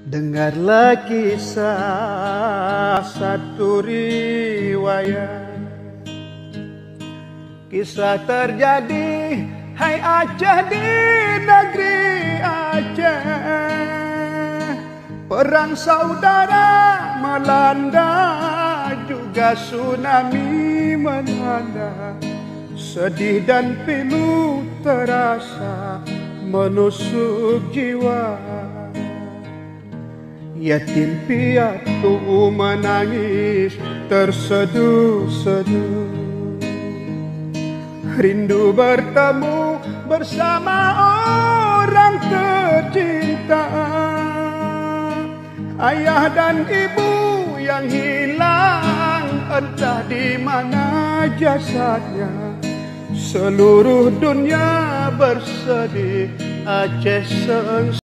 Dengarlah kisah satu riwayat. Kisah terjadi, hai Aceh, di negeri Aceh. Perang saudara melanda, juga tsunami melanda. Sedih dan pilu terasa menusuk jiwa. Yatim piatu menangis terseduh-seduh, rindu bertemu bersama orang tercinta. Ayah dan ibu yang hilang, entah di mana jasadnya. Seluruh dunia bersedih, Aceh